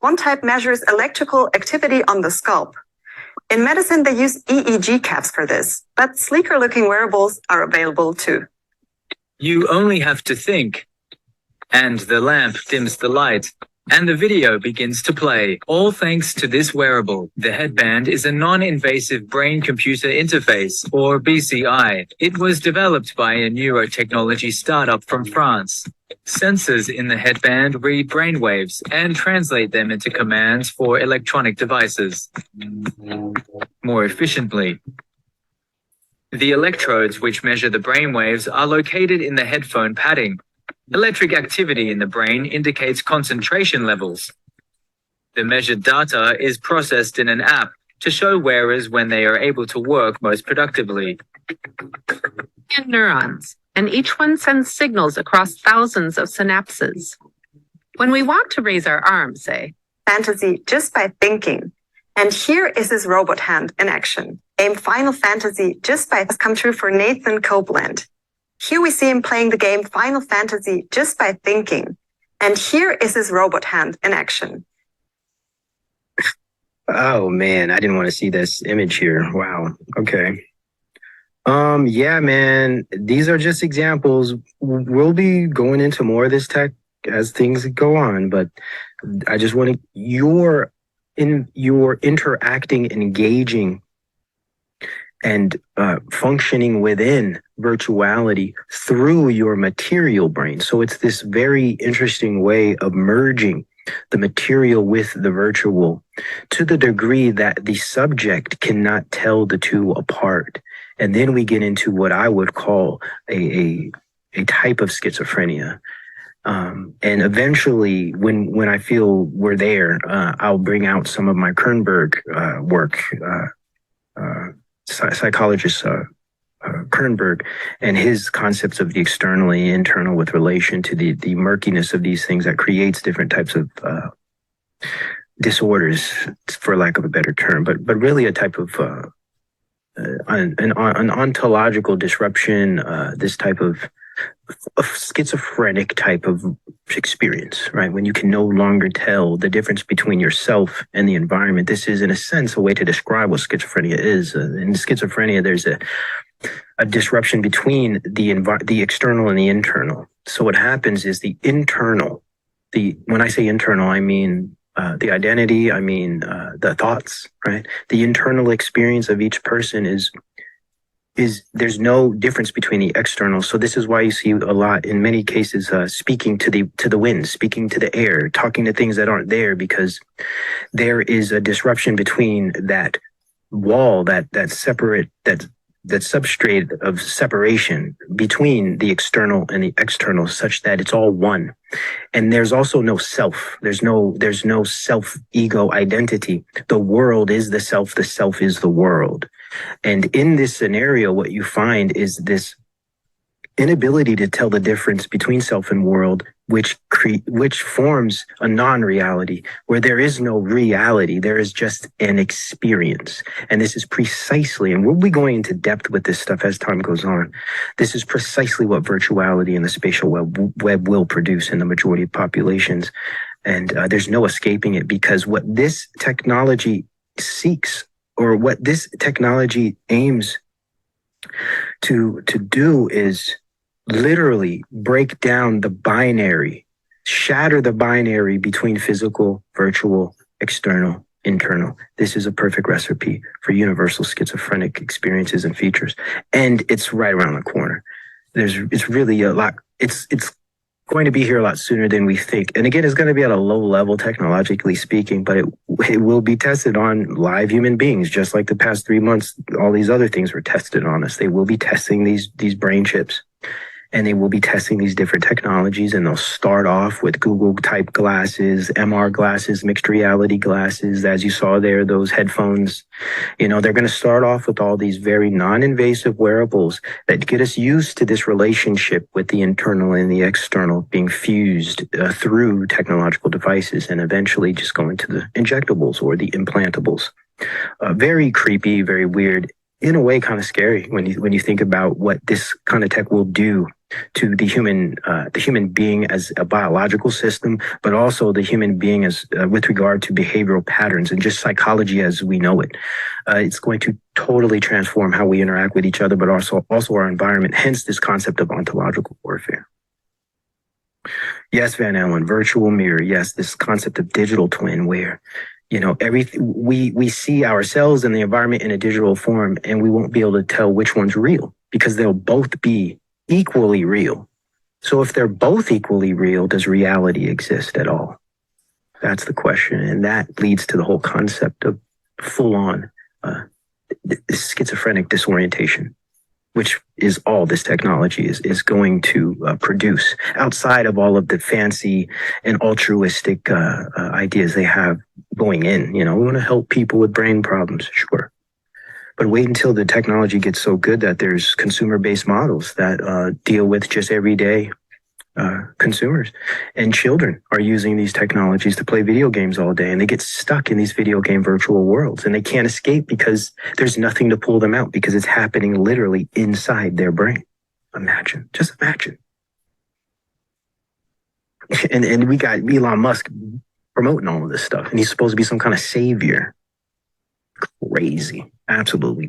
One type measures electrical activity on the scalp. In medicine, they use EEG caps for this, but sleeker-looking wearables are available too. You only have to think, and the lamp dims the light, and the video begins to play, all thanks to this wearable. The headband is a non-invasive brain-computer interface, or BCI. It was developed by a neurotechnology startup from France. Sensors in the headband read brainwaves and translate them into commands for electronic devices more efficiently. The electrodes which measure the brainwaves are located in the headphone padding. Electric activity in the brain indicates concentration levels. The measured data is processed in an app to show wearers when they are able to work most productively. And neurons, and each one sends signals across thousands of synapses. When we want to raise our arms, say, Fantasy just by thinking. And here is his robot hand in action. Game Final Fantasy just by has come true for Nathan Copeland. Here we see him playing the game Final Fantasy just by thinking. And here is his robot hand in action. Oh man, I didn't want to see this image here. Wow. Okay. Yeah, man, these are just examples. We'll be going into more of this tech as things go on, but I just want to, you're interacting, engaging, and functioning within virtuality through your material brain. So it's this very interesting way of merging the material with the virtual to the degree that the subject cannot tell the two apart. And then we get into what I would call a type of schizophrenia. And eventually, when I feel we're there, I'll bring out some of my Kernberg work, psychologist Kernberg, and his concepts of the externally internal with relation to the murkiness of these things that creates different types of disorders, for lack of a better term, but really a type of an ontological disruption, this type of a schizophrenic type of experience, right? When you can no longer tell the difference between yourself and the environment. This is, in a sense, a way to describe what schizophrenia is. In schizophrenia, there's a disruption between the external and the internal. So what happens is the internal, when I say internal, I mean the identity, I mean the thoughts, right? The internal experience of each person is there's no difference between the external. So this is why you see a lot, in many cases, speaking to the wind, speaking to the air, talking to things that aren't there, because there is a disruption between that wall, that substrate of separation between the external and the external, such that it's all one. And there's also no self. There's no self ego identity. The world is the self is the world. And in this scenario, what you find is this inability to tell the difference between self and world, which forms a non-reality where there is no reality. There is just an experience. And this is precisely, and we'll be going into depth with this stuff as time goes on. This is precisely what virtuality and the spatial web will produce in the majority of populations. And there's no escaping it, because what this technology seeks, or what this technology aims to do, is literally break down the binary, shatter the binary between physical, virtual, external, internal. This is a perfect recipe for universal schizophrenic experiences and features. And it's right around the corner. It's really a lot. It's going to be here a lot sooner than we think. And again, it's going to be at a low level, technologically speaking, but it will be tested on live human beings, just like the past 3 months, all these other things were tested on us. They will be testing these brain chips, and they will be testing these different technologies, and they'll start off with Google type glasses, MR glasses, mixed reality glasses, as you saw there, those headphones. They're going to start off with all these very non-invasive wearables that get us used to this relationship with the internal and the external being fused through technological devices, and eventually just going to the injectables or the implantables. Very creepy, very weird. in a way kind of scary when you think about what this kind of tech will do to the human being as a biological system, but also the human being as with regard to behavioral patterns and just psychology as we know it. It's going to totally transform how we interact with each other, but also our environment. Hence, this concept of ontological warfare. Yes, Van Allen, virtual mirror. Yes, this concept of digital twin, where everything we see ourselves and the environment in a digital form, and we won't be able to tell which one's real because they'll both be equally real. So if they're both equally real, does reality exist at all? That's the question. And that leads to the whole concept of full-on schizophrenic disorientation, which is all this technology is going to produce outside of all of the fancy and altruistic ideas they have going in. We want to help people with brain problems, sure. But wait until the technology gets so good that there's consumer-based models that deal with just everyday consumers. And children are using these technologies to play video games all day, and they get stuck in these video game virtual worlds, and they can't escape because there's nothing to pull them out because it's happening literally inside their brain. Just imagine. And we got Elon Musk promoting all of this stuff, and he's supposed to be some kind of savior. Crazy. Absolutely